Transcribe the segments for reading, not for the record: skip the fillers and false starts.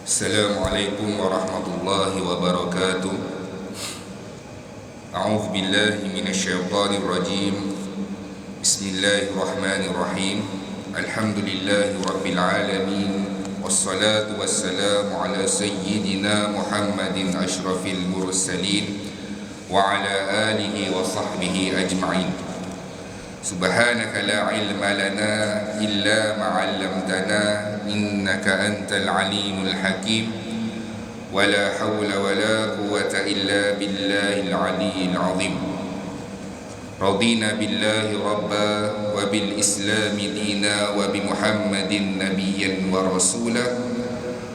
Assalamualaikum warahmatullahi wabarakatuh. A'udzu billahi minasyaitonir rajim. Bismillahirrahmanirrahim. Alhamdulillahi rabbil alamin. Wassalatu wassalamu ala sayyidina Muhammadin asyrafil mursalin wa ala alihi wa sahbihi ajma'in. Subhanaka la ilma lana illa ma 'allamtana innaka antal alimul hakim wa la hawla wa la quwwata illa billahil aliyyil azim. Radina billahi rabba wa bil islami dina wa bi Muhammadin nabiyyan wa rasula.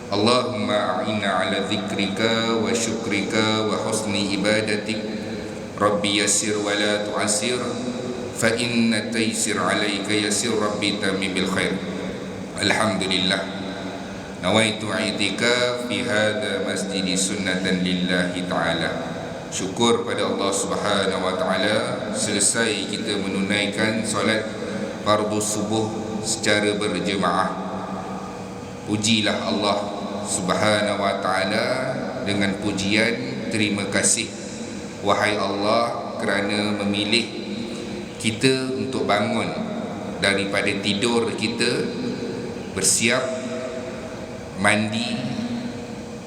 Allahumma a'inna ala dzikrika wa syukrika wa husni ibadatik. Rabbi yassir wa la tu'assir fa inna taysir alayka yasir rabbi tamim bil khair. Alhamdulillah, nawaitu i'tikaf fi hadha masjid sunnatan lillahi ta'ala. Syukur pada Allah Subhanahu wa ta'ala, selesai kita menunaikan solat fardu subuh secara berjemaah. Pujilah Allah Subhanahu wa ta'ala dengan pujian terima kasih. Wahai Allah, kerana memilih kita untuk bangun daripada tidur kita, bersiap, mandi,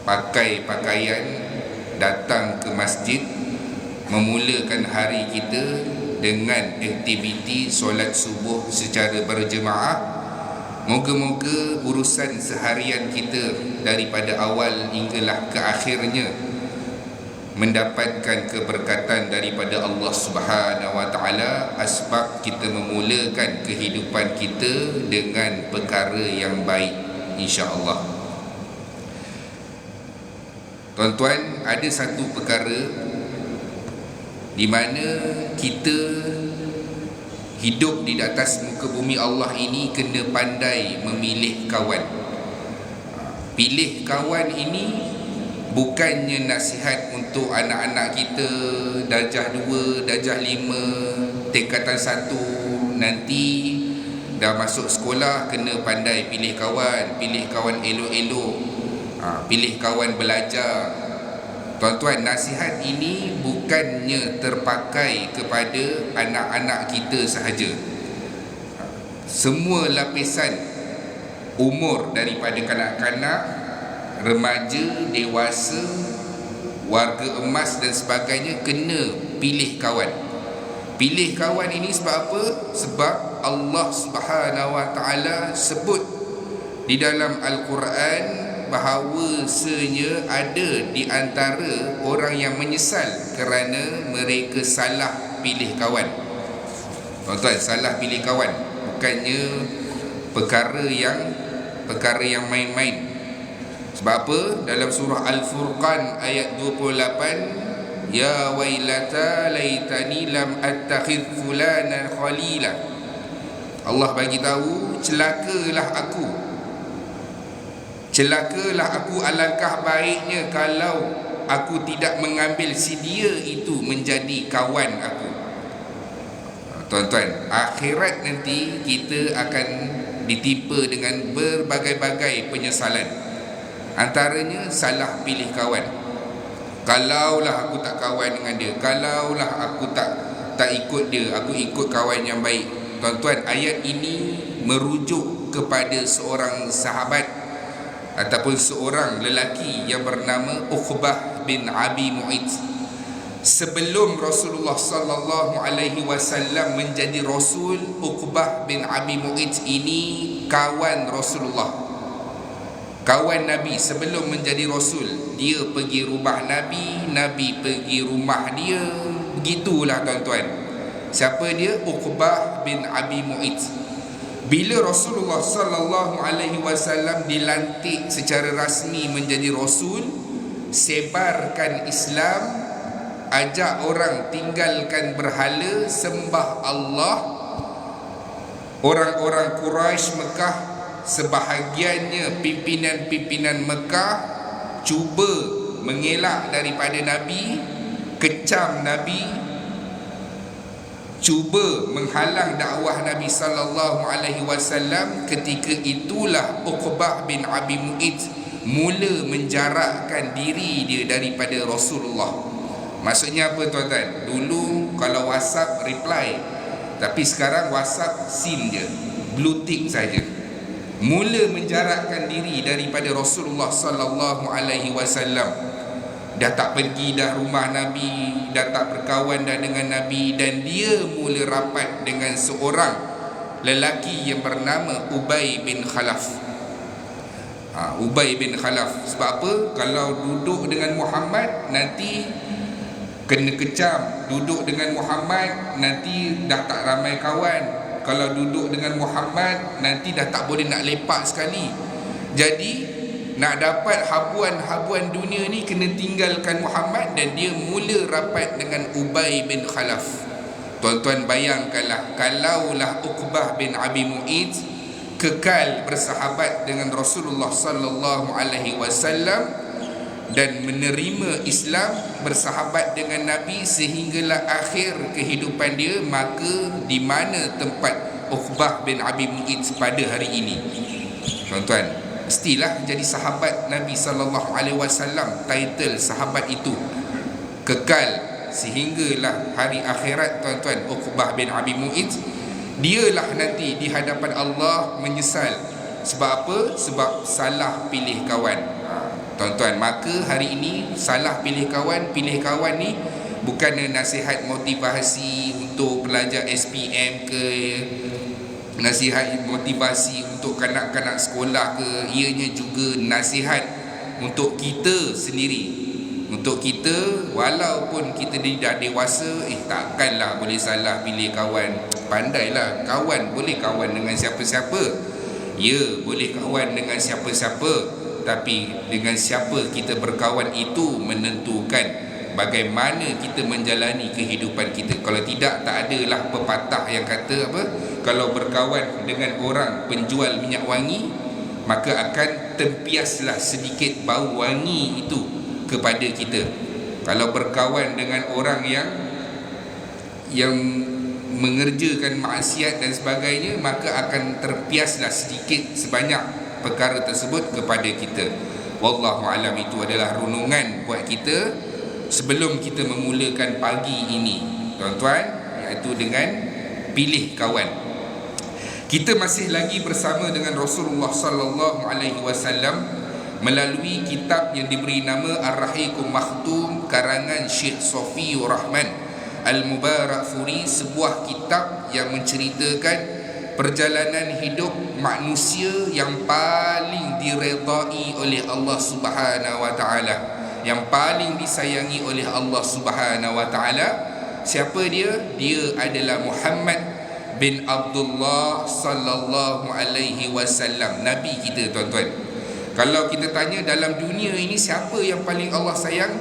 pakai pakaian, datang ke masjid, memulakan hari kita dengan aktiviti solat subuh secara berjemaah. Moga-moga urusan seharian kita daripada awal hinggalah ke akhirnya mendapatkan keberkatan daripada Allah Subhanahu wa ta'ala, asbab kita memulakan kehidupan kita dengan perkara yang baik, insya-Allah. Tuan-tuan, ada satu perkara di mana kita hidup di atas muka bumi Allah ini kena pandai memilih kawan. Pilih kawan ini bukannya nasihat untuk anak-anak kita darjah 2, darjah 5, tingkatan 1, nanti dah masuk sekolah kena pandai pilih kawan elok-elok, pilih kawan belajar. Tuan-tuan, nasihat ini bukannya terpakai kepada anak-anak kita sahaja. Semua lapisan umur daripada kanak-kanak, remaja, dewasa, warga emas dan sebagainya kena pilih kawan. Pilih kawan ini sebab apa? Sebab Allah Subhanahu wa ta'ala sebut di dalam Al-Quran bahawasanya ada di antara orang yang menyesal kerana mereka salah pilih kawan. Tuan-tuan, salah pilih kawan bukannya perkara yang main-main. Sebab apa? Dalam surah Al-Furqan ayat 28, ya wailata laitani lam attakhidh fulanan khalila. Allah bagi tahu, celakalah aku, alangkah baiknya kalau aku tidak mengambil si dia itu menjadi kawan aku. Tuan-tuan, akhirat nanti kita akan ditimpa dengan berbagai-bagai penyesalan. Antaranya salah pilih kawan. Kalaulah aku tak kawan dengan dia, kalaulah aku tak ikut dia, aku ikut kawan yang baik. Tuan-tuan, ayat ini merujuk kepada seorang sahabat ataupun seorang lelaki yang bernama Uqbah bin Abi Mu'ayt. Sebelum Rasulullah sallallahu alaihi wasallam menjadi rasul, Uqbah bin Abi Mu'ayt ini kawan Rasulullah, kawan Nabi. Sebelum menjadi rasul, dia pergi rumah Nabi, Nabi pergi rumah dia. Begitulah tuan-tuan. Siapa dia? Uqbah bin Abi Mu'ayt. Bila Rasulullah sallallahu alaihi wasallam dilantik secara rasmi menjadi rasul, sebarkan Islam, ajak orang tinggalkan berhala, sembah Allah. Orang-orang Quraisy Mekah, sebahagiannya pimpinan-pimpinan Mekah, cuba mengelak daripada Nabi, kecam Nabi, cuba menghalang dakwah Nabi sallallahu alaihi wasallam. Ketika itulah Uqbah bin Abi Mu'ayt mula menjarakkan diri dia daripada Rasulullah. Maksudnya apa tuan-tuan? Dulu kalau WhatsApp reply, tapi sekarang WhatsApp SIM je, blue tick saja. Mula menjarakkan diri daripada Rasulullah sallallahu alaihi wasallam. Dah tak pergi dah rumah Nabi, dah tak berkawan dah dengan Nabi, dan dia mula rapat dengan seorang lelaki yang bernama Ubay bin Khalaf. Ubay bin Khalaf. Sebab apa? Kalau duduk dengan Muhammad nanti kena kecam, duduk dengan Muhammad nanti dah tak ramai kawan, kalau duduk dengan Muhammad nanti dah tak boleh nak lepak sekali. Jadi nak dapat habuan-habuan dunia ni kena tinggalkan Muhammad, dan dia mula rapat dengan Ubay bin Khalaf. Tuan-tuan bayangkanlah, kalaulah Uqbah bin Abi Mu'id kekal bersahabat dengan Rasulullah sallallahu alaihi wasallam dan menerima Islam, bersahabat dengan Nabi sehinggalah akhir kehidupan dia, maka di mana tempat Uqbah bin Abi Mu'id pada hari ini? Tuan-tuan, mestilah jadi sahabat Nabi sallallahu alaihi wasallam. Title sahabat itu kekal sehinggalah hari akhirat. Tuan-tuan, Uqbah bin Abi Mu'id, dialah nanti di hadapan Allah menyesal. Sebab apa? Sebab salah pilih kawan. Tuan-tuan, maka hari ini salah pilih kawan. Pilih kawan ni bukannya nasihat motivasi untuk pelajar SPM ke, nasihat motivasi untuk kanak-kanak sekolah ke, ianya juga nasihat untuk kita sendiri. Untuk kita, walaupun kita dah dewasa, takkanlah boleh salah pilih kawan. Pandailah kawan, boleh kawan dengan siapa-siapa. Ya, boleh kawan dengan siapa-siapa, tapi dengan siapa kita berkawan itu menentukan bagaimana kita menjalani kehidupan kita. Kalau tidak, tak adalah pepatah yang kata apa? Kalau berkawan dengan orang penjual minyak wangi, maka akan tempiaslah sedikit bau wangi itu kepada kita. Kalau berkawan dengan orang yang mengerjakan maksiat dan sebagainya, maka akan terpiaslah sedikit sebanyak perkara tersebut kepada kita. Wallahu alam. Itu adalah renungan buat kita sebelum kita memulakan pagi ini, tuan-tuan, iaitu dengan pilih kawan. Kita masih lagi bersama dengan Rasulullah sallallahu alaihi wasallam melalui kitab yang diberi nama Ar-Rahiqul Makhtum karangan Syekh Safiur Rahman Al-Mubarakfuri, sebuah kitab yang menceritakan perjalanan hidup manusia yang paling diredai oleh Allah Subhanahu wa taala, yang paling disayangi oleh Allah Subhanahu wa taala. Siapa dia? Dia adalah Muhammad bin Abdullah sallallahu alaihi wasallam, nabi kita, tuan-tuan. Kalau kita tanya dalam dunia ini siapa yang paling Allah sayang,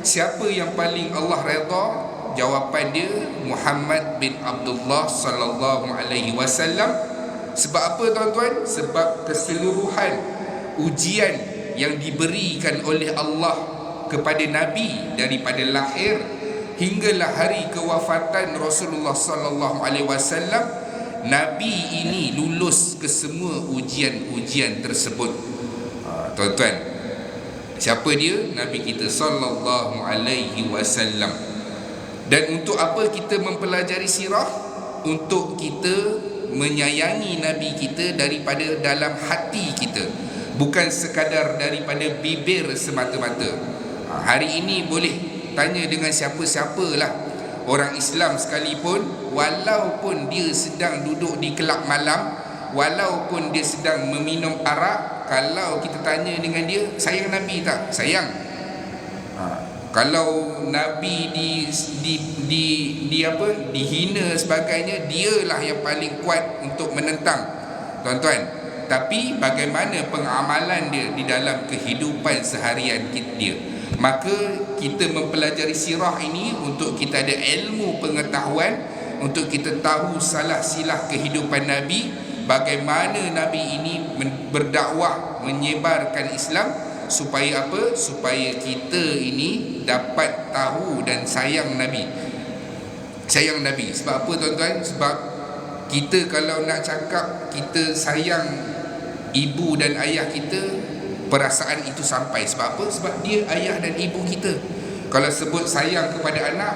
siapa yang paling Allah redha, jawapan dia Muhammad bin Abdullah sallallahu alaihi wasallam. Sebab apa, tuan-tuan? Sebab keseluruhan ujian yang diberikan oleh Allah kepada Nabi daripada lahir hinggalah hari kewafatan Rasulullah sallallahu alaihi wasallam, Nabi ini lulus ke semua ujian-ujian tersebut. Tuan-tuan, siapa dia? Nabi kita sallallahu alaihi wasallam. Dan untuk apa kita mempelajari sirah? Untuk kita menyayangi Nabi kita daripada dalam hati kita, bukan sekadar daripada bibir semata-mata. Hari ini boleh tanya dengan siapa-siapalah orang Islam sekalipun, walaupun dia sedang duduk di kelab malam, walaupun dia sedang meminum arak, kalau kita tanya dengan dia, sayang Nabi tak? Sayang. Kalau Nabi dihina sebagainya, dialah yang paling kuat untuk menentang, tuan-tuan. Tapi bagaimana pengamalan dia di dalam kehidupan seharian dia? Maka kita mempelajari sirah ini untuk kita ada ilmu pengetahuan, untuk kita tahu salah silah kehidupan Nabi, bagaimana Nabi ini berdakwah, menyebarkan Islam, supaya apa? Supaya kita ini dapat tahu dan sayang Nabi. Sayang Nabi. Sebab apa, tuan-tuan? Sebab kita kalau nak cakap kita sayang ibu dan ayah kita, perasaan itu sampai. Sebab apa? Sebab dia ayah dan ibu kita. Kalau sebut sayang kepada anak,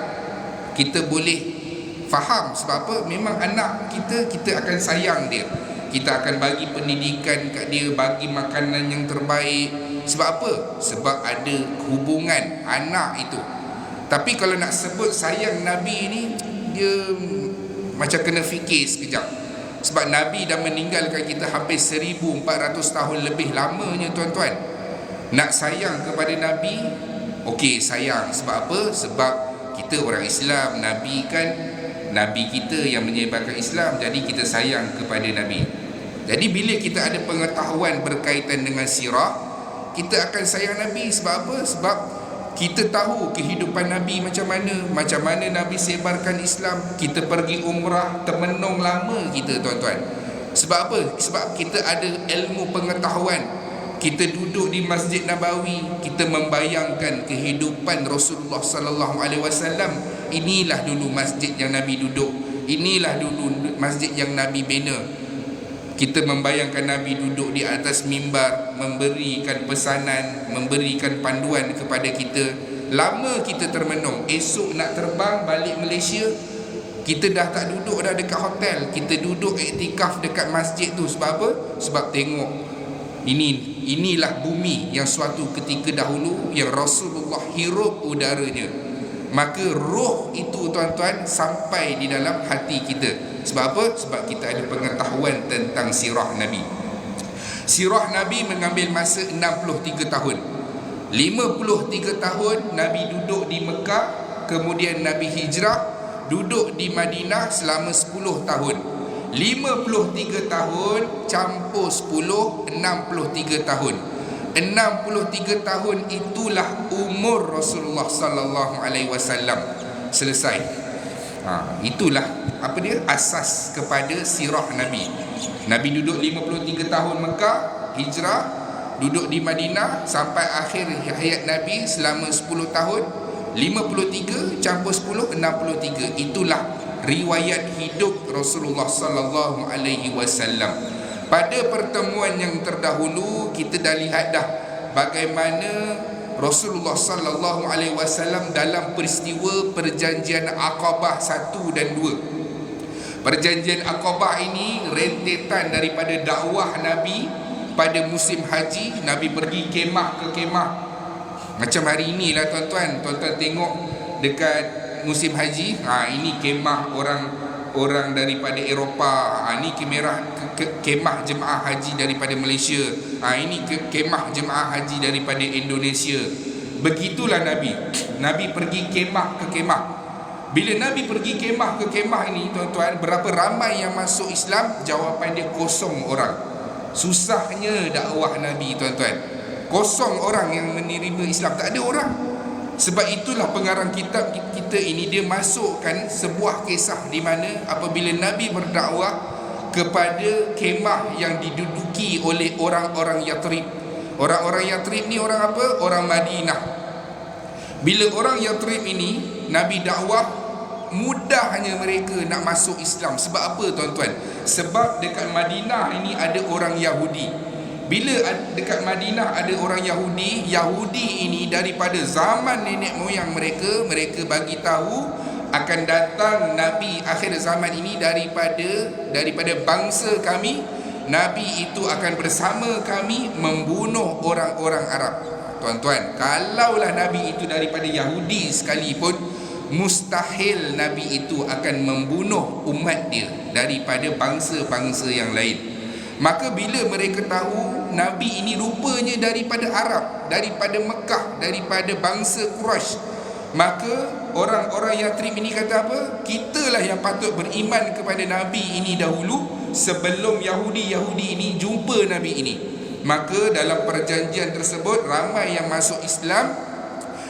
kita boleh faham. Sebab apa? Memang anak kita, kita akan sayang dia, kita akan bagi pendidikan kat dia, bagi makanan yang terbaik. Sebab apa? Sebab ada hubungan anak itu. Tapi kalau nak sebut sayang Nabi ni, dia macam kena fikir sekejap. Sebab Nabi dah meninggalkan kita hampir 1400 tahun lebih lamanya, tuan-tuan. Nak sayang kepada Nabi, okey, sayang. Sebab apa? Sebab kita orang Islam. Nabi kan Nabi kita yang menyebarkan Islam, jadi kita sayang kepada Nabi. Jadi bila kita ada pengetahuan berkaitan dengan sirah, kita akan sayang Nabi. Sebab apa? Sebab kita tahu kehidupan Nabi macam mana Nabi sebarkan Islam. Kita pergi umrah, termenung lama kita, tuan-tuan. Sebab apa? Sebab kita ada ilmu pengetahuan. Kita duduk di Masjid Nabawi, kita membayangkan kehidupan Rasulullah sallallahu alaihi wasallam. Inilah dulu masjid yang Nabi duduk, inilah dulu masjid yang Nabi bina. Kita membayangkan Nabi duduk di atas mimbar, memberikan pesanan, memberikan panduan kepada kita. Lama kita termenung. Esok nak terbang balik Malaysia, kita dah tak duduk dah dekat hotel, kita duduk iktikaf dekat masjid tu. Sebab apa? Sebab tengok, inilah bumi yang suatu ketika dahulu yang Rasulullah hirup udaranya. Maka roh itu, tuan-tuan, sampai di dalam hati kita. Sebab apa? Sebab kita ada pengetahuan tentang sirah Nabi. Sirah Nabi mengambil masa 63 tahun. 53 tahun Nabi duduk di Mekah, kemudian Nabi hijrah, duduk di Madinah selama 10 tahun. 53 tahun campur 10, 63 tahun. 63 tahun itulah umur Rasulullah sallallahu alaihi wasallam. Selesai. Itulah apa dia? Asas kepada sirah Nabi. Nabi duduk 53 tahun Mekah, hijrah, duduk di Madinah sampai akhir hayat Nabi selama 10 tahun. 53 campur 10, 63. Itulah riwayat hidup Rasulullah sallallahu alaihi wasallam. Pada pertemuan yang terdahulu kita dah lihat dah bagaimana Rasulullah sallallahu alaihi wasallam dalam peristiwa perjanjian Aqabah 1 dan 2. Perjanjian Aqabah ini rentetan daripada dakwah Nabi pada musim haji. Nabi pergi kemah ke kemah. Macam hari inilah, tuan-tuan. Tuan-tuan tengok dekat musim haji, ini kemah orang daripada Eropah, ini kemah jemaah haji daripada Malaysia, ini kemah jemaah haji daripada Indonesia. Begitulah Nabi pergi kemah ke kemah. Bila Nabi pergi kemah ke kemah ini, tuan-tuan, berapa ramai yang masuk Islam? Jawapan dia kosong orang. Susahnya dakwah Nabi, tuan-tuan. Kosong orang yang menerima Islam, tak ada orang. Sebab itulah pengarang kitab kita ini, dia masukkan sebuah kisah di mana apabila Nabi berdakwah kepada kemah yang diduduki oleh orang-orang Yathrib. Orang-orang Yathrib ni orang apa? Orang Madinah. Bila orang Yathrib ini Nabi dakwah, mudahnya mereka nak masuk Islam. Sebab apa, tuan-tuan? Sebab dekat Madinah ini ada orang Yahudi. Bila dekat Madinah ada orang Yahudi, Yahudi ini daripada zaman nenek moyang mereka bagi tahu akan datang Nabi akhir zaman ini daripada bangsa kami. Nabi itu akan bersama kami membunuh orang-orang Arab. Tuan-tuan, kalaulah Nabi itu daripada Yahudi sekalipun, mustahil Nabi itu akan membunuh umat dia daripada bangsa-bangsa yang lain. Maka bila mereka tahu Nabi ini rupanya daripada Arab, daripada Mekah, daripada bangsa Quraisy, maka orang-orang Yathrib ini kata apa? Kitalah yang patut beriman kepada Nabi ini dahulu sebelum Yahudi ini jumpa Nabi ini. Maka dalam perjanjian tersebut ramai yang masuk Islam.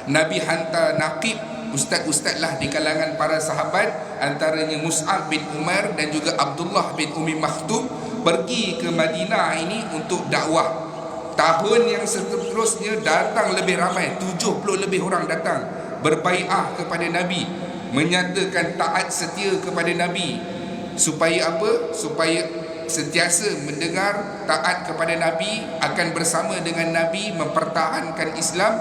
Nabi hantar naqib, ustaz-ustaz lah di kalangan para sahabat, antaranya Mus'ab bin Umar dan juga Abdullah bin Umi Maktum, pergi ke Madinah ini untuk dakwah. Tahun yang seterusnya datang lebih ramai, 70 lebih orang datang berbai'ah kepada Nabi, menyatakan taat setia kepada Nabi. Supaya apa? Supaya sentiasa mendengar, taat kepada Nabi, akan bersama dengan Nabi mempertahankan Islam,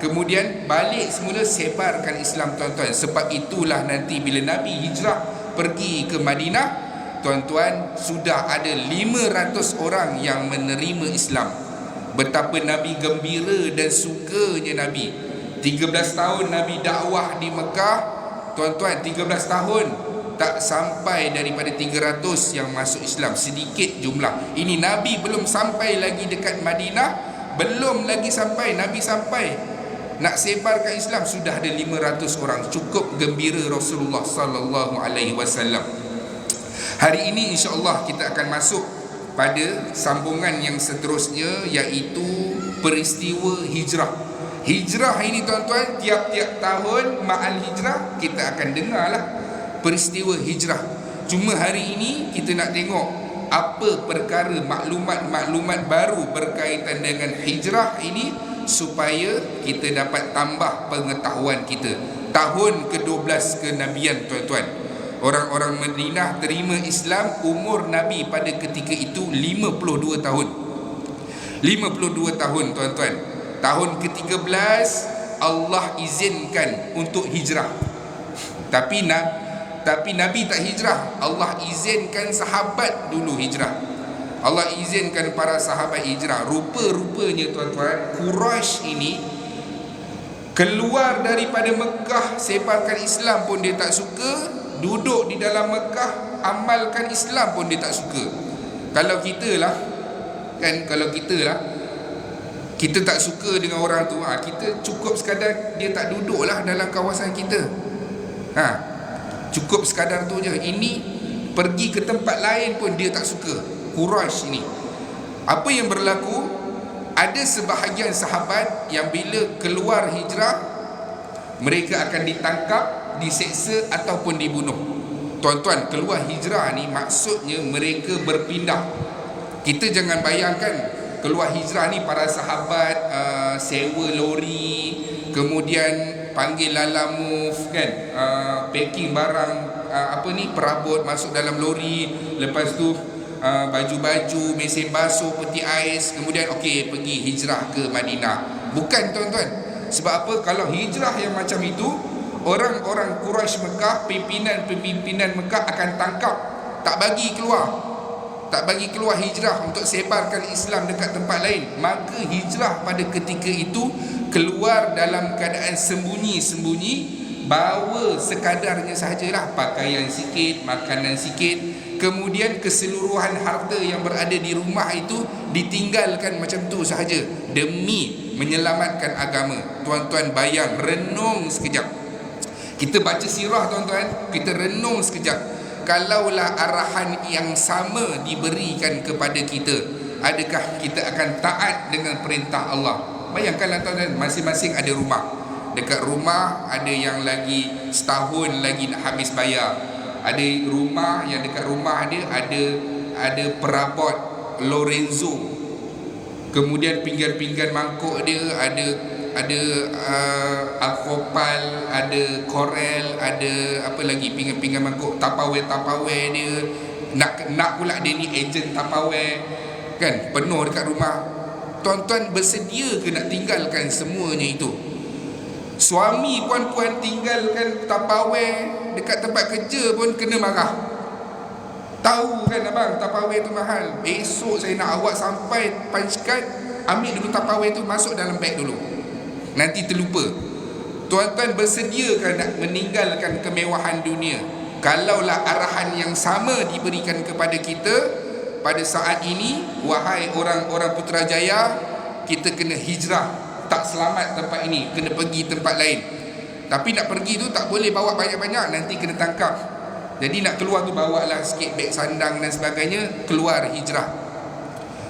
kemudian balik semula sebarkan Islam, tuan-tuan. Sebab itulah nanti bila Nabi hijrah pergi ke Madinah, tuan-tuan, sudah ada 500 orang yang menerima Islam. Betapa Nabi gembira dan sukanya Nabi. 13 tahun Nabi dakwah di Mekah, tuan-tuan, 13 tahun tak sampai daripada 300 yang masuk Islam, sedikit jumlah. Ini Nabi belum sampai lagi dekat Madinah, belum lagi sampai, Nabi sampai nak sebarkan Islam sudah ada 500 orang. Cukup gembira Rasulullah sallallahu alaihi wasallam. Hari ini insya-Allah kita akan masuk pada sambungan yang seterusnya, iaitu peristiwa hijrah. Hijrah ini, tuan-tuan, tiap-tiap tahun ma'al hijrah kita akan dengarlah peristiwa hijrah. Cuma hari ini kita nak tengok apa perkara maklumat-maklumat baru berkaitan dengan hijrah ini, supaya kita dapat tambah pengetahuan kita. Tahun ke-12 kenabian, tuan-tuan. Orang-orang Madinah terima Islam, umur Nabi pada ketika itu 52 tahun. 52 tahun, tuan-tuan. Tahun ke-13 Allah izinkan untuk hijrah. Tapi Nabi tak hijrah. Allah izinkan sahabat dulu hijrah. Allah izinkan para sahabat hijrah. Rupa-rupanya, tuan-tuan, Quraisy ini keluar daripada Mekah, sebarkan Islam pun dia tak suka. Duduk di dalam Mekah, amalkan Islam pun dia tak suka. Kalau kita lah, kita tak suka dengan orang tu, kita cukup sekadar dia tak duduklah dalam kawasan kita. Cukup sekadar tu je. Ini pergi ke tempat lain pun dia tak suka. Quraisy ini. Apa yang berlaku? Ada sebahagian sahabat yang bila keluar hijrah, mereka akan ditangkap, diseksa ataupun dibunuh. Tuan-tuan, keluar hijrah ni maksudnya mereka berpindah. Kita jangan bayangkan keluar hijrah ni para sahabat sewa lori, kemudian panggil lalamove kan, packing barang perabot masuk dalam lori, lepas tu baju-baju, mesin basuh, peti ais, kemudian okey pergi hijrah ke Madinah. Bukan, tuan-tuan. Sebab apa? Kalau hijrah yang macam itu, orang-orang Quraisy Mekah, pimpinan Mekah akan tangkap, tak bagi keluar hijrah untuk sebarkan Islam dekat tempat lain. Maka hijrah pada ketika itu keluar dalam keadaan sembunyi-sembunyi, bawa sekadarnya sahajalah, pakaian sikit, makanan sikit, kemudian keseluruhan harta yang berada di rumah itu ditinggalkan macam tu sahaja demi menyelamatkan agama. Tuan-tuan bayang, renung sekejap. Kita baca sirah, tuan-tuan, kita renung sekejap. Kalaulah arahan yang sama diberikan kepada kita, adakah kita akan taat dengan perintah Allah? Bayangkanlah, tuan-tuan, masing-masing ada rumah. Dekat rumah ada yang lagi setahun lagi nak habis bayar. Ada rumah yang dekat rumah dia ada perabot Lorenzo. Kemudian pinggan-pinggan mangkuk dia ada Alfopal, ada Corel, ada apa lagi, pinggan-pinggan mangkuk, Tupperware dia. Nak pula dia ni ejen Tupperware kan, penuh dekat rumah. Tuan-tuan bersedia ke nak tinggalkan semuanya itu? Suami puan-puan tinggalkan Tupperware dekat tempat kerja pun kena marah. Tahu kan abang, Tupperware tu mahal. Esok saya nak awak sampai punch card, ambil dulu Tupperware tu, masuk dalam beg dulu, nanti terlupa. Tuan-tuan bersediakah nak meninggalkan kemewahan dunia? Kalaulah arahan yang sama diberikan kepada kita pada saat ini, wahai orang-orang Putrajaya, kita kena hijrah, tak selamat tempat ini, kena pergi tempat lain. Tapi nak pergi tu tak boleh bawa banyak-banyak, nanti kena tangkap. Jadi nak keluar tu bawalah sikit beg sandang dan sebagainya, keluar hijrah.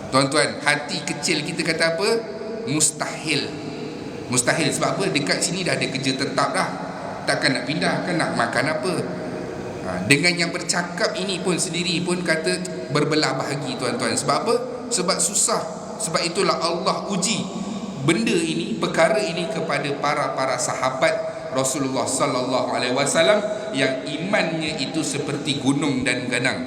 Tuan-tuan, hati kecil kita kata apa? Mustahil. Sebab apa? Dekat sini dah ada kerja tetap dah, takkan nak pindah, kan nak makan apa? Dengan yang bercakap ini pun sendiri pun kata berbelah bahagi, tuan-tuan. Sebab apa? Sebab susah. Sebab itulah Allah uji benda ini, perkara ini kepada para sahabat Rasulullah sallallahu alaihi wasallam yang imannya itu seperti gunung dan ganang.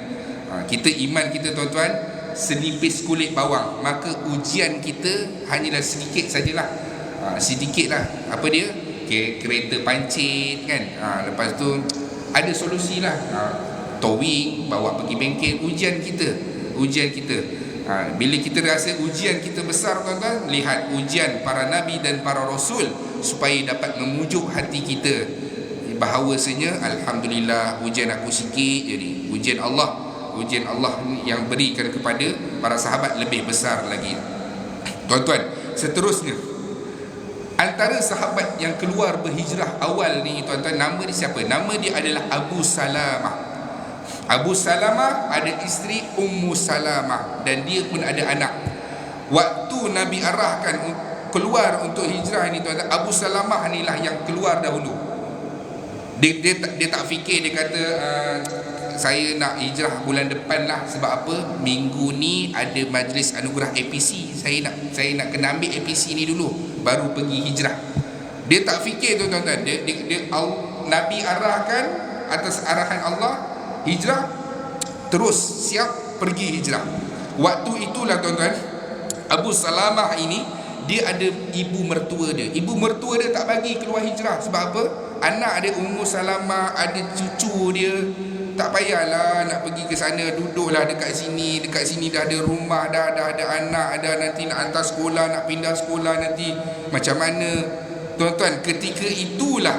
Kita iman kita tuan-tuan senipis kulit bawang, maka ujian kita hanyalah sedikit sajalah. Sedikit lah. Apa dia? Kereta pancit kan. Lepas tu ada solusi lah. Towing, bawa pergi bengkel. Ujian kita. Bila kita rasa ujian kita besar tuan-tuan, lihat ujian para nabi dan para rasul, supaya dapat memujuk hati kita bahawasanya alhamdulillah ujian aku sikit jadi. Ujian Allah yang berikan kepada para sahabat lebih besar lagi. Tuan-tuan, seterusnya antara sahabat yang keluar berhijrah awal ni tuan-tuan, nama dia siapa? Nama dia adalah Abu Salamah. Abu Salamah ada isteri Ummu Salamah, dan dia pun ada anak. Waktu Nabi arahkan keluar untuk hijrah ni tuan-tuan, Abu Salamah inilah yang keluar dahulu. Dia tak fikir, dia kata saya nak hijrah bulan depan lah. Sebab apa? Minggu ni ada majlis anugerah APC. Saya nak kena ambil APC ni dulu baru pergi hijrah. Dia tak fikir tuan-tuan. Nabi arahkan atas arahan Allah hijrah, terus siap pergi hijrah. Waktu itulah tuan-tuan, Abu Salamah ini dia ada ibu mertua dia. Ibu mertua dia tak bagi keluar hijrah. Sebab apa? Anak dia Ummu Salamah, ada cucu dia. Tak payahlah nak pergi ke sana, duduklah dekat sini dah ada rumah, dah ada anak, dah nanti nak hantar sekolah, nak pindah sekolah nanti macam mana. Tuan-tuan, ketika itulah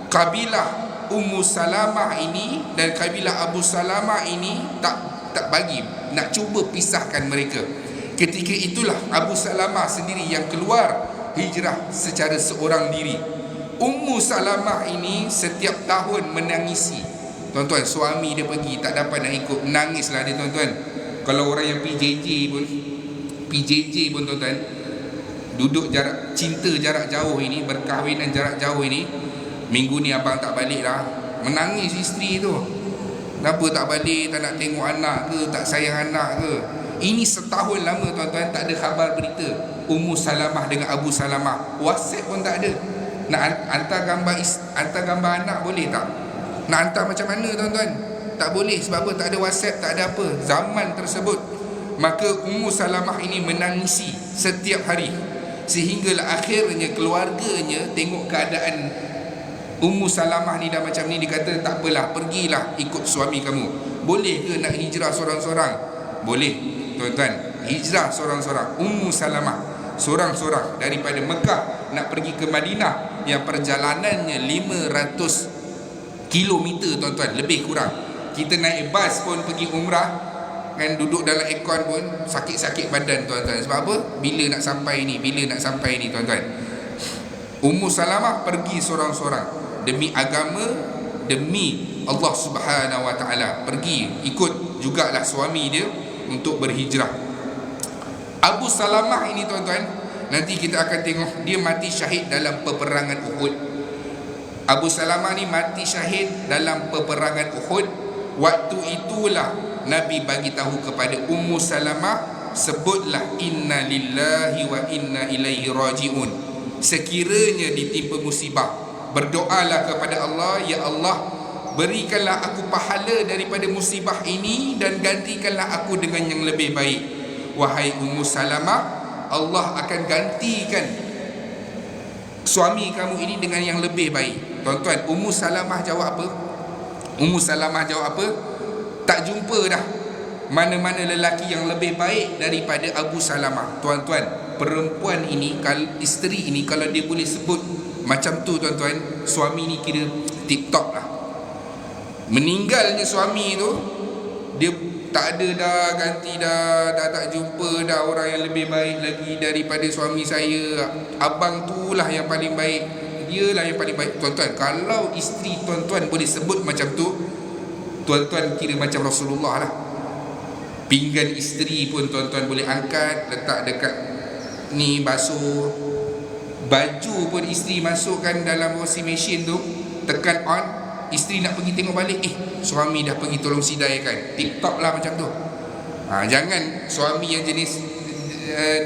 kabilah Ummu Salamah ini dan kabilah Abu Salamah ini tak bagi, nak cuba pisahkan mereka. Ketika itulah Abu Salamah sendiri yang keluar hijrah secara seorang diri. Ummu Salamah ini setiap tahun menangisi. Tuan-tuan, suami dia pergi tak dapat nak ikut, menangislah dia tuan-tuan. Kalau orang yang PJJ pun tuan-tuan, duduk cinta jarak jauh ini, berkahwinan jarak jauh ini, minggu ni abang tak balik lah, menangis isteri tu. Kenapa tak balik? Tak nak tengok anak ke? Tak sayang anak ke? Ini setahun lama tuan-tuan tak ada khabar berita Ummu Salamah dengan Abu Salamah. WhatsApp pun tak ada. Nak hantar gambar anak boleh tak? Nak hantar macam mana tuan-tuan? Tak boleh. Sebab apa? Tak ada WhatsApp, tak ada apa zaman tersebut. Maka Ummu Salamah ini menangisi setiap hari, sehinggalah akhirnya keluarganya tengok keadaan Ummu Salamah ni dah macam ni, dia kata tak apalah, pergilah ikut suami kamu. Boleh ke nak hijrah seorang-seorang? Boleh tuan-tuan, hijrah seorang-seorang. Ummu Salamah seorang-seorang daripada Mekah nak pergi ke Madinah, yang perjalanannya 500 kilometer tuan-tuan, lebih kurang. Kita naik bas pun pergi umrah kan, duduk dalam aircon pun sakit-sakit badan tuan-tuan. Sebab apa? Bila nak sampai ni tuan-tuan. Ummu Salamah pergi seorang-seorang demi agama, demi Allah Subhanahu Wa Taala. Pergi ikut jugalah suami dia untuk berhijrah. Abu Salamah ini tuan-tuan, nanti kita akan tengok dia mati syahid dalam peperangan Uhud. Abu Salamah ni mati syahid dalam peperangan Uhud. Waktu itulah Nabi bagi tahu kepada Ummu Salamah, sebutlah inna lillahi wa inna ilaihi raji'un. Sekiranya ditimpa musibah, berdoalah kepada Allah, ya Allah, berikanlah aku pahala daripada musibah ini dan gantikanlah aku dengan yang lebih baik. Wahai Ummu Salamah, Allah akan gantikan suami kamu ini dengan yang lebih baik. Tuan-tuan, Ummu Salamah jawab apa? Tak jumpa dah mana-mana lelaki yang lebih baik daripada Abu Salamah. Tuan-tuan, perempuan ini, isteri ini, kalau dia boleh sebut macam tu tuan-tuan, suami ni kira tip-top lah. Meninggalnya suami tu, dia tak ada dah, ganti dah tak jumpa dah orang yang lebih baik lagi daripada suami saya. Abang tu lah yang paling baik, dia lah yang paling baik. Tuan-tuan, kalau isteri tuan-tuan boleh sebut macam tu, tuan-tuan kira macam Rasulullah lah. Pinggan isteri pun tuan-tuan boleh angkat, letak dekat ni basuh. Baju pun isteri masukkan dalam washing machine tu, tekan on, isteri nak pergi tengok balik, suami dah pergi tolong sidaikan. TikTok lah macam tu. Jangan suami yang jenis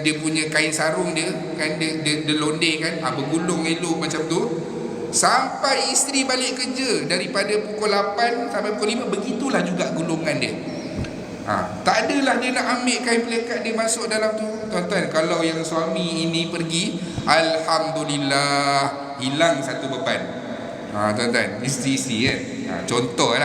dia punya kain sarung dia kan, dia londe kan, bergulung elok macam tu, sampai isteri balik kerja daripada pukul 8 sampai pukul 5, begitulah juga gulungan dia. Tak adalah dia nak ambil kain pelikat dia masuk dalam tu. Tuan-tuan, kalau yang suami ini pergi, alhamdulillah, hilang satu beban. Tuan-tuan, isteri-isteri kan. Contoh.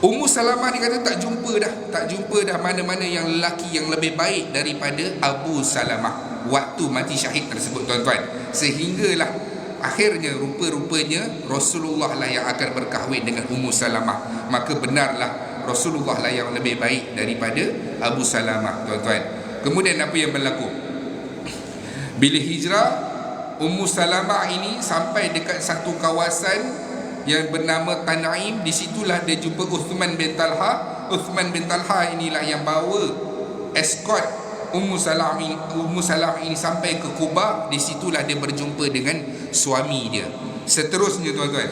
Ummu Salamah ni kata tak jumpa dah mana-mana yang lelaki yang lebih baik daripada Abu Salamah waktu mati syahid tersebut, tuan-tuan. Sehinggalah akhirnya rupa-rupanya Rasulullah lah yang akan berkahwin dengan Ummu Salamah. Maka benarlah Rasulullah lah yang lebih baik daripada Abu Salamah, tuan-tuan. Kemudian apa yang berlaku? Bila hijrah, Ummu Salamah ini sampai dekat satu kawasan yang bernama Tanaim. Di situlah dia jumpa Uthman bin Talha. Uthman bin Talha inilah yang bawa escort Ummu Salamah ini sampai ke Quba. Di situlah dia berjumpa dengan suami dia. Seterusnya, tuan-tuan,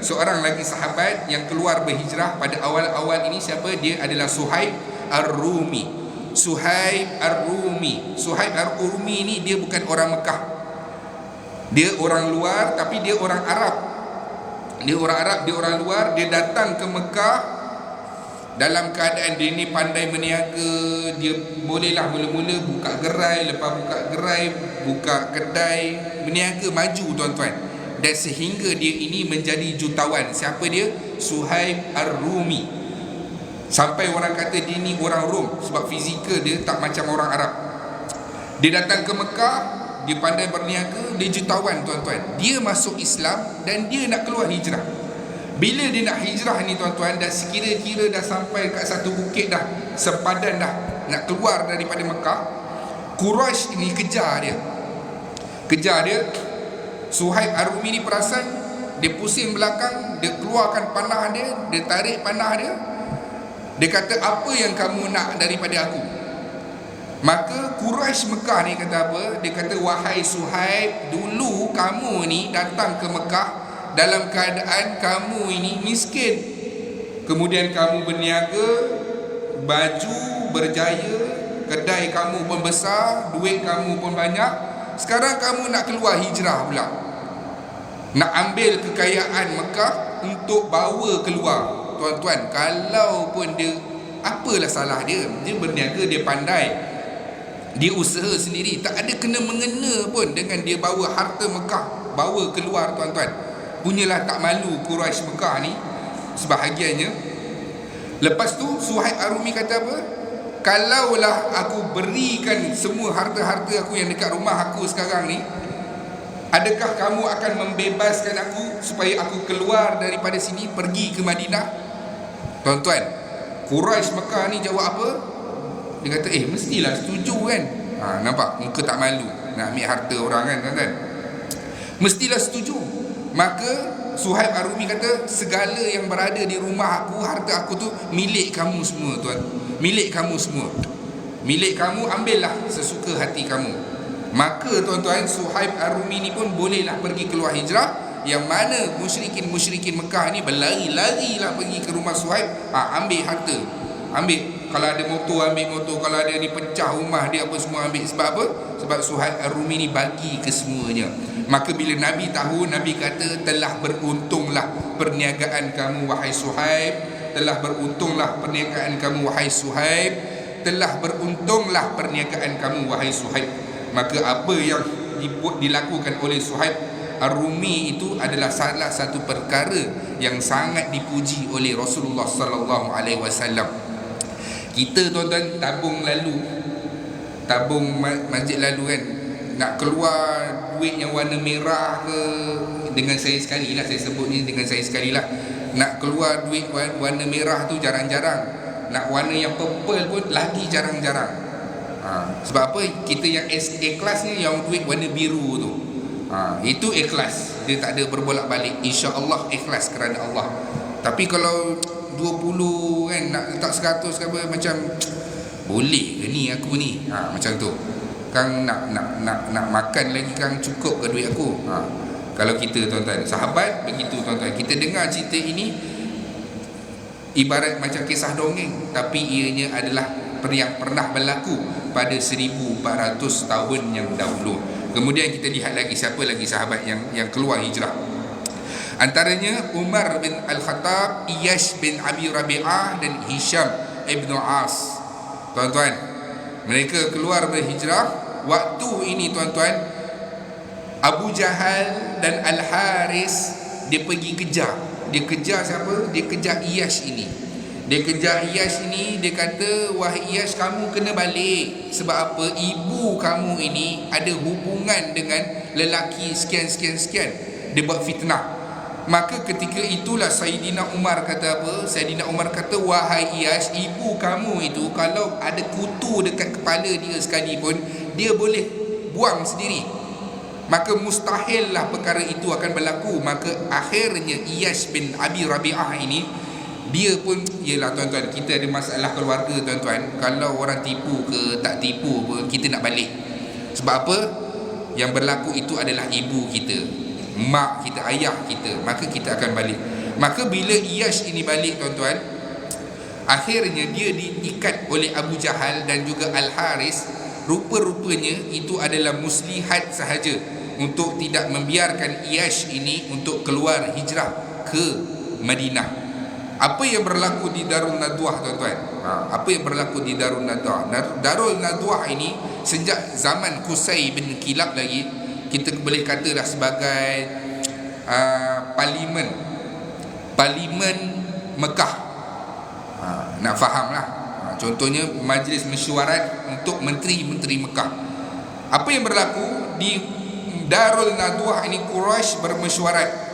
seorang lagi sahabat yang keluar berhijrah pada awal-awal ini, siapa? Dia adalah Suhaib Ar-Rumi. Suhaib Ar-Rumi ni dia bukan orang Mekah. Dia orang luar, tapi dia orang Arab. Dia orang luar. Dia datang ke Mekah dalam keadaan dia ni pandai berniaga. Dia bolehlah mula-mula buka gerai, lepas buka gerai buka kedai, berniaga maju, tuan-tuan. Dan sehingga dia ini menjadi jutawan. Siapa dia? Suhaib Ar-Rumi. Sampai orang kata dia ni orang Rom, sebab fizikal dia tak macam orang Arab. Dia datang ke Mekah, dia pandai berniaga, dia jutawan, tuan-tuan. Dia masuk Islam dan dia nak keluar hijrah. Bila dia nak hijrah ni, tuan-tuan, dah sekira-kira dah sampai kat satu bukit dah, sepadan dah nak keluar daripada Mekah, Quraisy ini kejar dia. Suhaib Ar-Rumi ni perasan, dia pusing belakang, dia keluarkan panah dia, dia tarik panah dia. Dia kata, apa yang kamu nak daripada aku? Maka Quraisy Mekah ni kata apa? Dia kata, wahai Suhaib, dulu kamu ni datang ke Mekah dalam keadaan kamu ini miskin. Kemudian kamu berniaga, baju berjaya, kedai kamu pun besar, duit kamu pun banyak. Sekarang kamu nak keluar hijrah pula, nak ambil kekayaan Mekah untuk bawa keluar. Tuan-tuan, kalau pun dia, apalah salah dia? Dia berniaga, dia pandai, dia usaha sendiri, tak ada kena-mengena pun dengan dia bawa harta Mekah, bawa keluar, tuan-tuan. Punyalah tak malu Quraisy Mekah ni sebahagiannya. Lepas tu Suhaib Ar-Rumi kata apa? Kalaulah aku berikan semua harta-harta aku yang dekat rumah aku sekarang ni, adakah kamu akan membebaskan aku supaya aku keluar daripada sini pergi ke Madinah? Tuan-tuan, Quraisy Mekah ni jawab apa? Dia kata, mestilah setuju kan. Nampak muka tak malu nak ambil harta orang kan, tuan-tuan. Mestilah setuju. Maka Suhaib Ar-Rumi kata, segala yang berada di rumah aku, harta aku tu milik kamu semua, tuan. Milik kamu semua. Milik kamu, ambillah sesuka hati kamu. Maka tuan-tuan, Suhaib Ar-Rumi ni pun bolehlah pergi keluar hijrah. Yang mana musyrikin Mekah ni berlari-larilah pergi ke rumah Suhaib, ambil harta, ambil. Kalau ada motor, ambil motor. Kalau ada ni pecah rumah dia, apa semua ambil. Sebab apa? Sebab Suhaib Ar-Rumi ni bagi ke semuanya. Maka bila Nabi tahu, Nabi kata, telah beruntunglah perniagaan kamu wahai Suhaib, telah beruntunglah perniagaan kamu wahai Suhaib, telah beruntunglah perniagaan kamu wahai Suhaib. Maka apa yang dilakukan oleh Suhaib Ar-Rumi itu adalah salah satu perkara yang sangat dipuji oleh Rasulullah sallallahu alaihi wasallam. Kita, tuan-tuan, tabung masjid lalu kan, nak keluar duit yang warna merah ke, dengan saya sekali lah, saya sebut ni dengan saya sekali lah, nak keluar duit warna merah tu jarang-jarang. Nak warna yang purple pun lagi jarang-jarang. Sebab apa? Kita yang ikhlas ni yang duit warna biru tu, itu ikhlas, dia tak ada berbolak-balik, insya-Allah ikhlas kerana Allah. Tapi kalau 20 kan, nak letak 100 ke apa, macam boleh ke ni aku ni, macam tu. Kang nak makan lagi, kang cukup ke duit aku? Kalau kita, tuan-tuan, sahabat begitu, tuan-tuan. Kita dengar cerita ini ibarat macam kisah dongeng, tapi ianya adalah yang pernah berlaku pada 1400 tahun yang dahulu. Kemudian kita lihat lagi siapa lagi sahabat yang keluar hijrah. Antaranya Umar bin Al-Khattab, Iyash bin Abi Rabi'ah dan Hisham ibn As. Tuan-tuan, mereka keluar berhijrah. Waktu ini tuan-tuan, Abu Jahal dan Al-Haris dia pergi kejar. Dia kejar siapa? Dia kejar Iyash ini. Dia kejar Iyash ini. Dia kata, wahai Iyash, kamu kena balik. Sebab apa? Ibu kamu ini ada hubungan dengan lelaki sekian. Dia buat fitnah. Maka ketika itulah Sayyidina Umar kata apa? Sayyidina Umar kata, wahai Iyash, ibu kamu itu kalau ada kutu dekat kepala dia sekalipun, dia boleh buang sendiri. Maka mustahillah perkara itu akan berlaku. Maka akhirnya Iyash bin Abi Rabi'ah ini, dia pun, yelah tuan-tuan, kita ada masalah keluarga tuan-tuan. Kalau orang tipu ke tak tipu pun, kita nak balik. Sebab apa? Yang berlaku itu adalah ibu kita, mak kita, ayah kita. Maka kita akan balik. Maka bila Iyash ini balik tuan-tuan, akhirnya dia diikat oleh Abu Jahal dan juga Al-Haris. Rupa-rupanya itu adalah muslihat sahaja untuk tidak membiarkan Iyash ini untuk keluar hijrah ke Madinah. Apa yang berlaku di Darul Nadwah tuan-tuan? Apa yang berlaku di Darul Nadwah? Darul Nadwah ini sejak zaman Qusay bin Kilab lagi, kita boleh katalah sebagai parlimen Mekah. Nak faham lah. Contohnya majlis mesyuarat untuk menteri-menteri Mekah. Apa yang berlaku di Darul Nadwah ini? Quraisy bermesyuarat.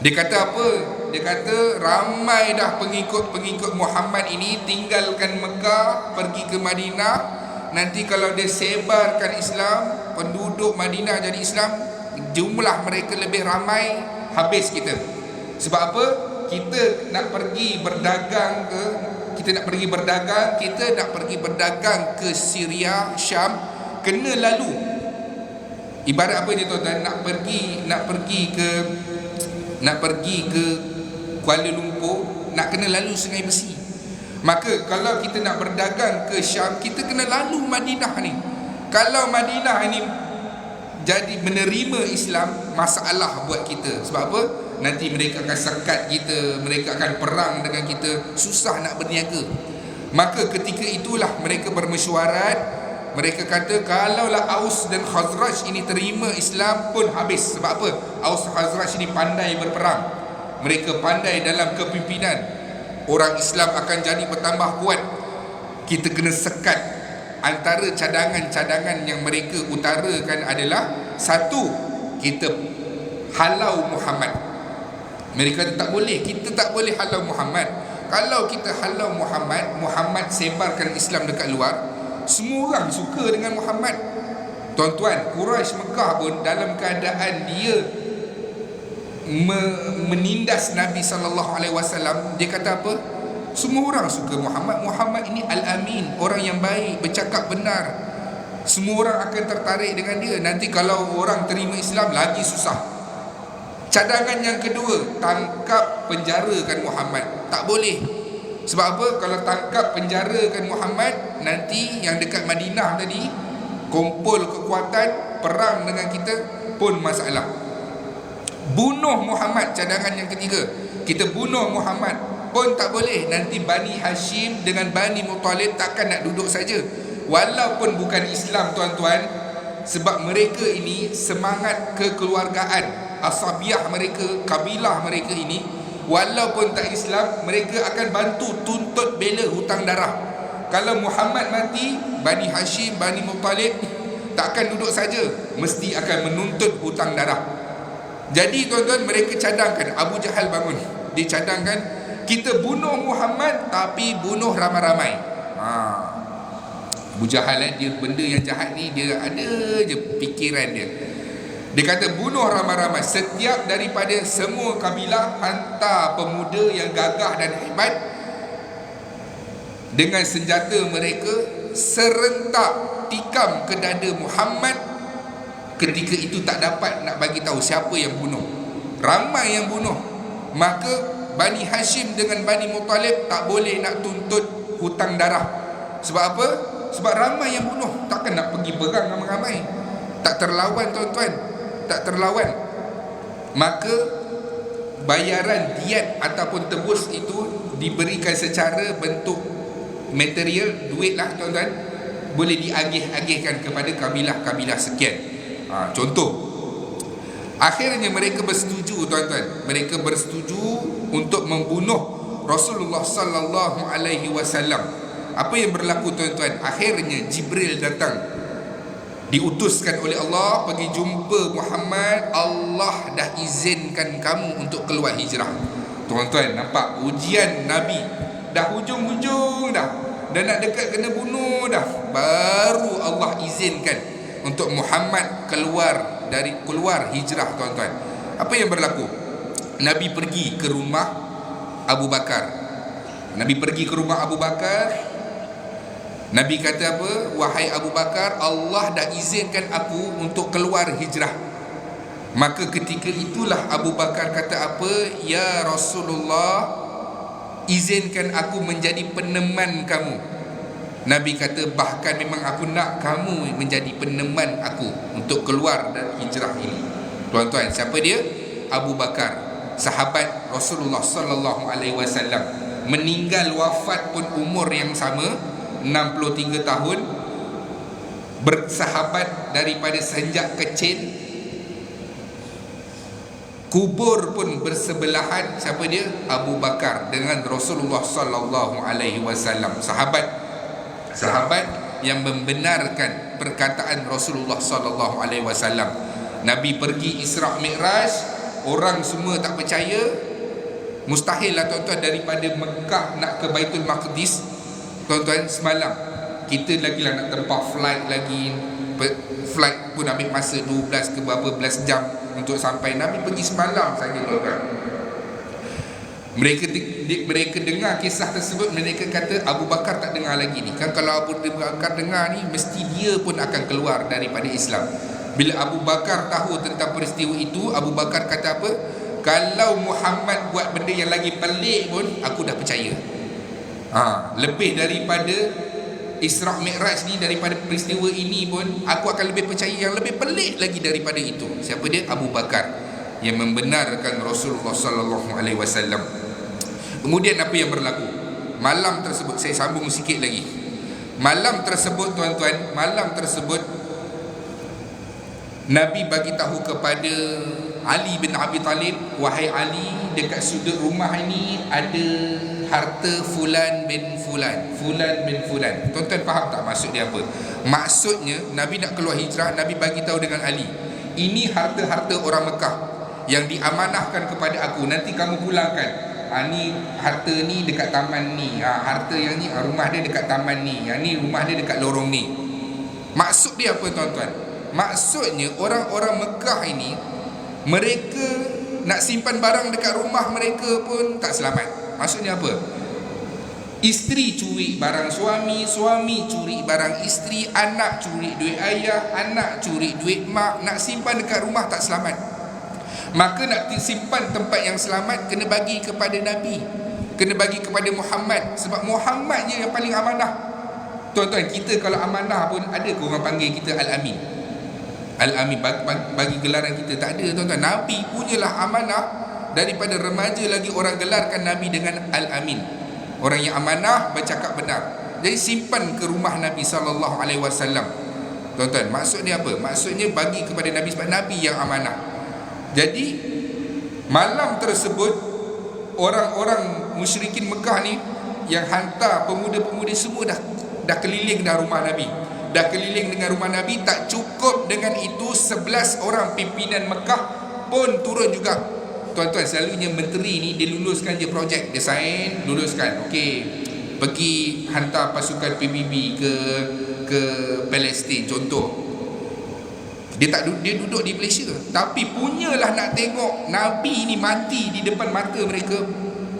Dia kata apa? Dia kata ramai dah pengikut-pengikut Muhammad ini tinggalkan Mekah, pergi ke Madinah. Nanti kalau dia sebarkan Islam, penduduk Madinah jadi Islam, jumlah mereka lebih ramai, habis kita. Sebab apa? Kita nak pergi berdagang kita nak pergi berdagang ke Syria, Syam, kena lalu. Ibarat apa dia tuan-tuan? Nak pergi ke Kuala Lumpur, nak kena lalu Sungai Besi. Maka kalau kita nak berdagang ke Syam, kita kena lalu Madinah ni. Kalau Madinah ni jadi menerima Islam, masalah buat kita. Sebab apa? Nanti mereka akan sekat kita, mereka akan perang dengan kita, susah nak berniaga. Maka ketika itulah mereka bermesyuarat. Mereka kata kalaulah Aus dan Khazraj ini terima Islam pun habis. Sebab apa? Aus Khazraj ini pandai berperang, mereka pandai dalam kepimpinan. Orang Islam akan jadi bertambah kuat. Kita kena sekat. Antara cadangan-cadangan yang mereka utarakan adalah, satu, kita halau Muhammad. Mereka kata tak boleh, kita tak boleh halau Muhammad. Kalau kita halau Muhammad, Muhammad sebarkan Islam dekat luar, semua orang suka dengan Muhammad. Tuan-tuan, Quraisy Mekah pun dalam keadaan dia menindas Nabi SAW, dia kata apa? Semua orang suka Muhammad. Muhammad ini Al-Amin, orang yang baik, bercakap benar. Semua orang akan tertarik dengan dia. Nanti kalau orang terima Islam, lagi susah. Cadangan yang kedua, tangkap penjarakan Muhammad. Tak boleh. Sebab apa? Kalau tangkap penjarakan Muhammad, nanti yang dekat Madinah tadi kumpul kekuatan, perang dengan kita pun masalah. Bunuh Muhammad, cadangan yang ketiga. Kita bunuh Muhammad pun tak boleh. Nanti Bani Hashim dengan Bani Muttalib takkan nak duduk saja. Walaupun bukan Islam tuan-tuan, sebab mereka ini semangat kekeluargaan, asabiah mereka, kabilah mereka ini, walaupun tak Islam, mereka akan bantu tuntut bela hutang darah. Kalau Muhammad mati, Bani Hashim, Bani Muttalib takkan duduk saja, mesti akan menuntut hutang darah. Jadi tuan-tuan, mereka cadangkan, Abu Jahal bangun, dia cadangkan, kita bunuh Muhammad tapi bunuh ramai-ramai. Abu Jahal dia benda yang jahat ni, dia ada je fikiran dia. Dia kata bunuh ramai-ramai. Setiap daripada semua kabilah hantar pemuda yang gagah dan hebat dengan senjata mereka, serentak tikam ke dada Muhammad. Ketika itu tak dapat nak bagi tahu siapa yang bunuh. Ramai yang bunuh. Maka Bani Hashim dengan Bani Muttalib tak boleh nak tuntut hutang darah. Sebab apa? Sebab ramai yang bunuh. Takkan nak pergi perang ramai-ramai. Tak terlawan tuan-tuan, tak terlawan. Maka bayaran diat ataupun tebus itu diberikan secara bentuk material, duit lah tuan-tuan, boleh diagih-agihkan kepada kabilah-kabilah sekian. Contoh, akhirnya mereka bersetuju tuan-tuan, mereka bersetuju untuk membunuh Rasulullah sallallahu alaihi wasallam. Apa yang berlaku tuan-tuan? Akhirnya Jibril datang, diutuskan oleh Allah pergi jumpa Muhammad. Allah dah izinkan kamu untuk keluar hijrah. Tuan-tuan nampak ujian Nabi dah hujung-hujung dah nak dekat kena bunuh dah, baru Allah izinkan untuk Muhammad keluar hijrah tuan-tuan. Apa yang berlaku? Nabi pergi ke rumah Abu Bakar. Nabi kata apa? Wahai Abu Bakar, Allah dah izinkan aku untuk keluar hijrah. Maka ketika itulah Abu Bakar kata apa? Ya Rasulullah, izinkan aku menjadi peneman kamu. Nabi kata, bahkan memang aku nak kamu menjadi peneman aku untuk keluar dari hijrah ini. Tuan-tuan, siapa dia? Abu Bakar, sahabat Rasulullah sallallahu alaihi wasallam, meninggal wafat pun umur yang sama, 63 tahun, bersahabat daripada sejak kecil, kubur pun bersebelahan. Siapa dia? Abu Bakar dengan Rasulullah sallallahu alaihi wasallam, sahabat yang membenarkan perkataan Rasulullah sallallahu alaihi wasallam. Nabi pergi Isra Mi'raj, orang semua tak percaya. Mustahil lah tuan-tuan daripada Mekah nak ke Baitul Maqdis. Tuan-tuan, semalam kita lagi lah nak terbang flight pun ambil masa 12 ke berapa belas jam untuk sampai. Nabi pergi semalam saja tuan-tuan. Mereka dengar kisah tersebut, mereka kata Abu Bakar tak dengar lagi ni. Kan kalau Abu Bakar dengar ni, mesti dia pun akan keluar daripada Islam. Bila Abu Bakar tahu tentang peristiwa itu, Abu Bakar kata apa? Kalau Muhammad buat benda yang lagi pelik pun, aku dah percaya. Lebih daripada Isra Mi'raj ni, daripada peristiwa ini pun, aku akan lebih percaya yang lebih pelik lagi daripada itu. Siapa dia? Abu Bakar, yang membenarkan Rasulullah sallallahu alaihi wasallam. Kemudian apa yang berlaku? Malam tersebut, saya sambung sikit lagi. Malam tersebut tuan-tuan, Nabi bagi tahu kepada Ali bin Abi Talib, wahai Ali, dekat sudut rumah ini ada harta fulan bin fulan. Tuan-tuan faham tak maksud dia apa? Maksudnya Nabi nak keluar hijrah, Nabi bagi tahu dengan Ali, ini harta-harta orang Mekah yang diamanahkan kepada aku, nanti kamu pulangkan. Ni harta ni dekat taman ni, harta yang ni rumah dia dekat taman ni, yang ni rumah dia dekat lorong ni. Maksud dia apa tuan-tuan? Maksudnya orang-orang Mekah ini, mereka nak simpan barang dekat rumah mereka pun tak selamat. Maksudnya apa? Isteri curi barang suami, suami curi barang isteri, anak curi duit ayah, anak curi duit mak. Nak simpan dekat rumah tak selamat. Maka nak simpan tempat yang selamat, kena bagi kepada Nabi, kena bagi kepada Muhammad. Sebab Muhammad je yang paling amanah. Tuan-tuan, kita kalau amanah pun ada ke orang panggil kita Al-Amin? Al-Amin bagi gelaran kita tak ada tuan-tuan. Nabi punyalah amanah. Daripada remaja lagi orang gelarkan Nabi dengan Al-Amin, orang yang amanah, bercakap benar. Jadi simpan ke rumah Nabi sallallahu alaihi wasallam. Tuan-tuan, maksudnya apa? Maksudnya bagi kepada Nabi, sebab Nabi yang amanah. Jadi malam tersebut, orang-orang musyrikin Mekah ni yang hantar pemuda-pemudi semua dah keliling dah rumah Nabi. Dah keliling dengan rumah Nabi. Tak cukup dengan itu, 11 orang pimpinan Mekah pun turun juga. Tuan-tuan, selalunya menteri ni dia luluskan je projek, dia sign, luluskan, okey, pergi hantar pasukan PBB ke Palestin contoh. Dia duduk di Malaysia, tapi punyalah nak tengok Nabi ni mati di depan mata mereka.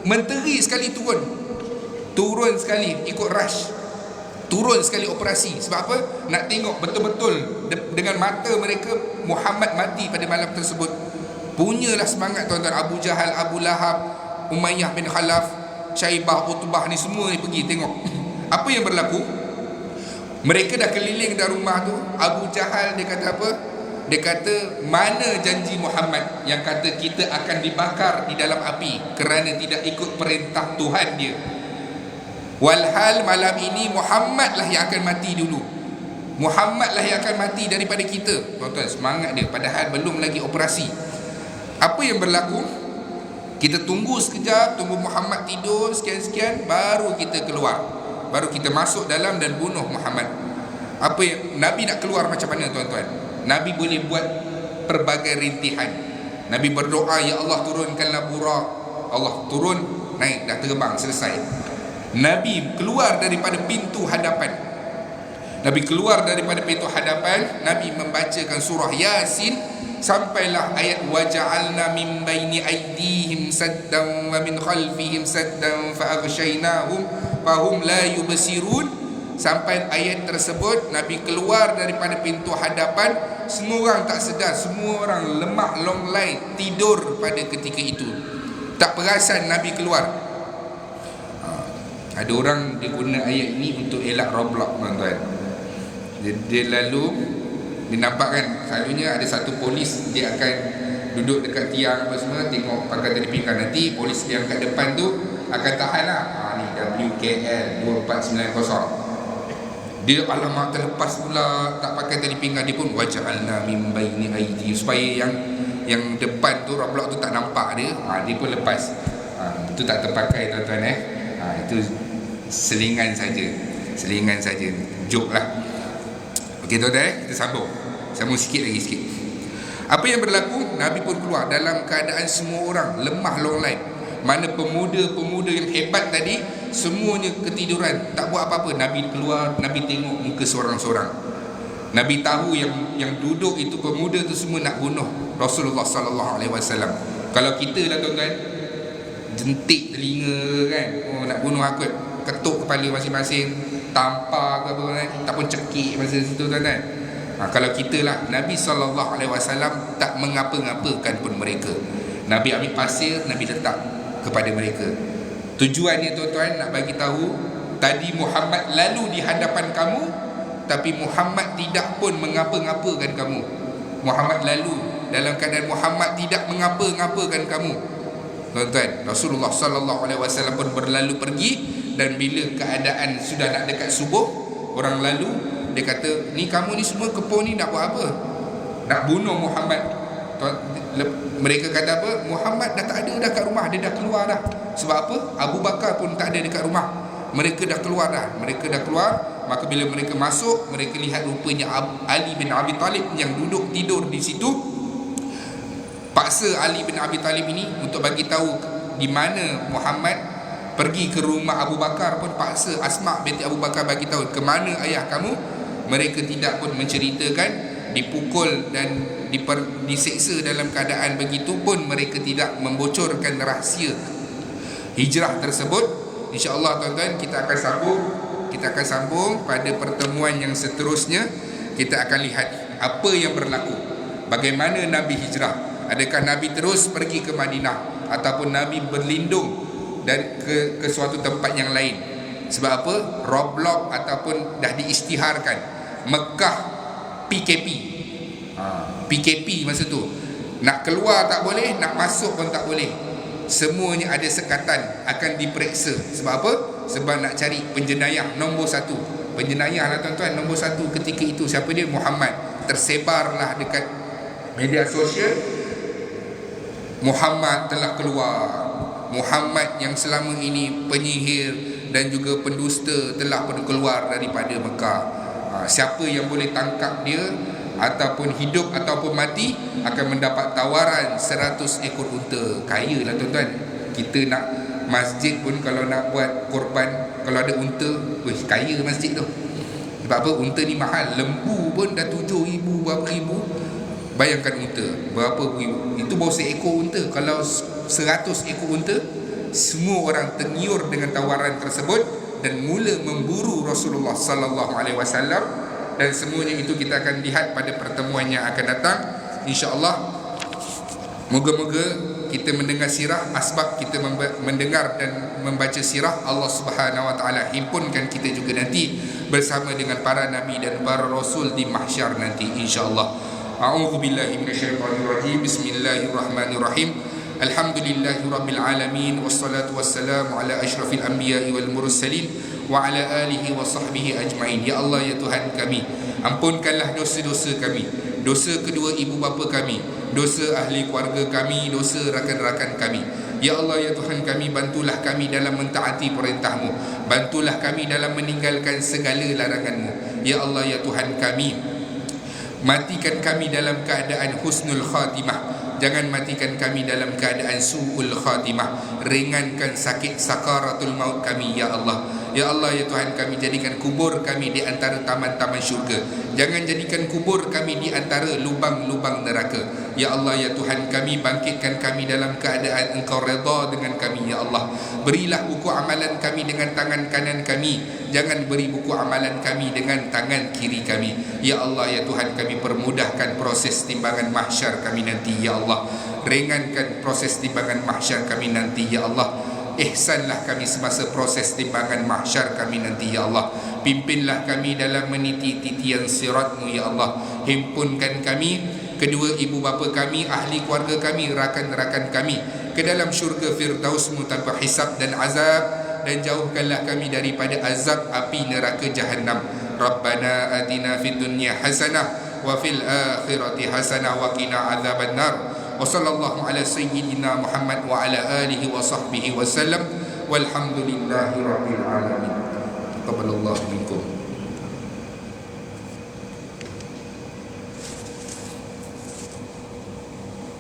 Menteri sekali turun sekali, ikut rush, turun sekali operasi. Sebab apa? Nak tengok betul-betul dengan mata mereka Muhammad mati pada malam tersebut. Punyalah semangat tuan-tuan. Abu Jahal, Abu Lahab, Umayyah bin Khalaf, Syaibah, Utbah ni semua ni pergi tengok. Apa yang berlaku? Mereka dah keliling dah rumah tu. Abu Jahal dia kata apa? Dia kata, mana janji Muhammad yang kata kita akan dibakar di dalam api kerana tidak ikut perintah Tuhan dia. Walhal malam ini Muhammadlah yang akan mati dulu. Muhammadlah yang akan mati daripada kita. Tuan-tuan, semangat dia, padahal belum lagi operasi. Apa yang berlaku? Kita tunggu sekejap, tunggu Muhammad tidur sekian-sekian, baru kita keluar, baru kita masuk dalam dan bunuh Muhammad. Apa yang Nabi nak keluar macam mana, tuan-tuan? Nabi boleh buat pelbagai rintihan. Nabi berdoa, ya Allah turunkanlah burak. Allah turun, naik, dah terbang, selesai. Nabi keluar daripada pintu hadapan. Nabi keluar daripada pintu hadapan, Nabi membacakan surah Yasin sampailah ayat waja'alna min baini aydihim saddan wa min khalfihim saddan fa aghshaynahum fahum la yubsirun. Sampai ayat tersebut, Nabi keluar daripada pintu hadapan. Semua orang tak sedar, semua orang lemah longlai, tidur pada ketika itu, tak perasan Nabi keluar. Ada orang dia guna ayat ini untuk elak Roblox, tuan-tuan. Dia lalu, dia nampak kan, selalunya ada satu polis, dia akan duduk dekat tiang apa semua, tengok pakai telefon. Nanti polis yang kat depan tu akan tahan lah. Ni WKL 2490. Dia alamak terlepas pula, tak pakai tali pinggang. Dia pun waja'alna min baini aydihim, supaya yang depan tu Roblox tu tak nampak dia. Dia pun lepas. Itu tak terpakai, tuan-tuan. Itu selingan saja, joke lah. Okey, tuan-tuan, kita sambung sikit lagi. Apa yang berlaku? Nabi pun keluar dalam keadaan semua orang lemah longlai. Mana pemuda-pemuda yang hebat tadi, semuanya ketiduran, tak buat apa-apa. Nabi keluar, Nabi tengok muka seorang-seorang. Nabi tahu yang duduk itu pemuda tu semua nak bunuh Rasulullah sallallahu alaihi wasallam. Kalau kita lah, tuan-tuan, jentik telinga kan, nak bunuh aku, ketuk kepala masing-masing, tampar ke apa kan, ataupun cekik masa situ, tuan-tuan. Kalau kita lah, Nabi sallallahu alaihi wasallam tak mengapa-ngapakan pun mereka. Nabi ambil pasir, Nabi letak kepada mereka. Tujuannya, tuan-tuan, nak bagi tahu tadi Muhammad lalu di hadapan kamu, tapi Muhammad tidak pun mengapa-ngapakan kamu. Muhammad lalu dalam keadaan Muhammad tidak mengapa-ngapakan kamu. Tuan-tuan, Rasulullah sallallahu alaihi wasallam pun berlalu pergi, dan bila keadaan sudah nak dekat subuh, orang lalu, dia kata, ni kamu ni semua kepo ni nak buat apa? Nak bunuh Muhammad. Mereka kata apa? Muhammad dah tak ada dah kat rumah, dia dah keluar dah. Sebab apa? Abu Bakar pun tak ada dekat rumah. Mereka dah keluar dah. Maka bila mereka masuk, mereka lihat rupanya Ali bin Abi Talib yang duduk tidur di situ. Paksa Ali bin Abi Talib ini untuk bagi tahu di mana Muhammad. Pergi ke rumah Abu Bakar pun paksa Asma binti Abu Bakar bagi tahu ke mana ayah kamu. Mereka tidak pun menceritakan. Dipukul dan diseksa dalam keadaan begitu pun mereka tidak membocorkan rahsia hijrah tersebut. InsyaAllah, tuan-tuan, kita akan sambung pada pertemuan yang seterusnya. Kita akan lihat apa yang berlaku, bagaimana Nabi hijrah. Adakah Nabi terus pergi ke Madinah, ataupun Nabi berlindung dan ke suatu tempat yang lain. Sebab apa? Roblox ataupun dah diisytiharkan Mekah PKP masa tu. Nak keluar tak boleh, nak masuk pun tak boleh. Semuanya ada sekatan, akan diperiksa. Sebab apa? Sebab nak cari penjenayah nombor satu. Penjenayah lah, tuan-tuan, nombor satu ketika itu. Siapa dia? Muhammad. Tersebarlah dekat media sosial, Muhammad telah keluar. Muhammad yang selama ini penyihir dan juga pendusta telah pun keluar daripada Mekah. Siapa yang boleh tangkap dia, ataupun hidup ataupun mati, akan mendapat tawaran 100 ekor unta. Kaya lah, tuan-tuan. Kita nak masjid pun, kalau nak buat korban, kalau ada unta, kaya masjid tu. Sebab apa? Unta ni mahal. Lembu pun dah 7,000 berapa ribu. Bayangkan unta berapa ribu. Itu baru seekor unta. Kalau 100 ekor unta, semua orang tergiur dengan tawaran tersebut dan mula memburu Rasulullah sallallahu alaihi wasallam. Dan semuanya itu kita akan lihat pada pertemuan yang akan datang, insya-Allah. Moga-moga kita mendengar sirah, asbab kita mendengar dan membaca sirah, Allah Subhanahu wa taala himpunkan kita juga nanti bersama dengan para nabi dan para rasul di mahsyar nanti, insya-Allah. A'udzu billahi minasyaitonir rajim. Bismillahirrahmanirrahim. Alhamdulillahi rabbil alamin, wassalatu wassalamu ala asyrafil anbiya'i wal mursalin wa ala alihi wa sahbihi ajmain. Ya Allah, ya Tuhan kami, ampunkanlah dosa-dosa kami, dosa kedua ibu bapa kami, dosa ahli keluarga kami, dosa rakan-rakan kami. Ya Allah, ya Tuhan kami, bantulah kami dalam mentaati perintah-Mu, bantulah kami dalam meninggalkan segala larangan-Mu. Ya Allah, ya Tuhan kami, matikan kami dalam keadaan husnul khatimah, jangan matikan kami dalam keadaan su'ul khatimah. Ringankan sakit sakaratul maut kami, ya Allah. Ya Allah, ya Tuhan kami, jadikan kubur kami di antara taman-taman syurga, jangan jadikan kubur kami di antara lubang-lubang neraka. Ya Allah, ya Tuhan kami, bangkitkan kami dalam keadaan Engkau redha dengan kami, ya Allah. Berilah buku amalan kami dengan tangan kanan kami, jangan beri buku amalan kami dengan tangan kiri kami. Ya Allah, ya Tuhan kami, permudahkan proses timbangan mahsyar kami nanti, ya Allah. Ringankan proses timbangan mahsyar kami nanti, ya Allah. Ihsanlah kami semasa proses timbangan mahsyar kami nanti, ya Allah. Pimpinlah kami dalam meniti titian sirat-Mu, ya Allah. Himpunkan kami, kedua ibu bapa kami, ahli keluarga kami, rakan-rakan kami ke dalam syurga Firdaus-Mu tanpa hisab dan azab, dan jauhkanlah kami daripada azab api neraka Jahannam. Rabbana atina fid dunya hasanah wa fil akhirati hasanah wa qina adzabannar. Wa sallallahu ala sayyidina Muhammad wa ala alihi wa sahbihi wa sallam. Walhamdulillahi rabbil alamin. Taqabbalallahu minkum.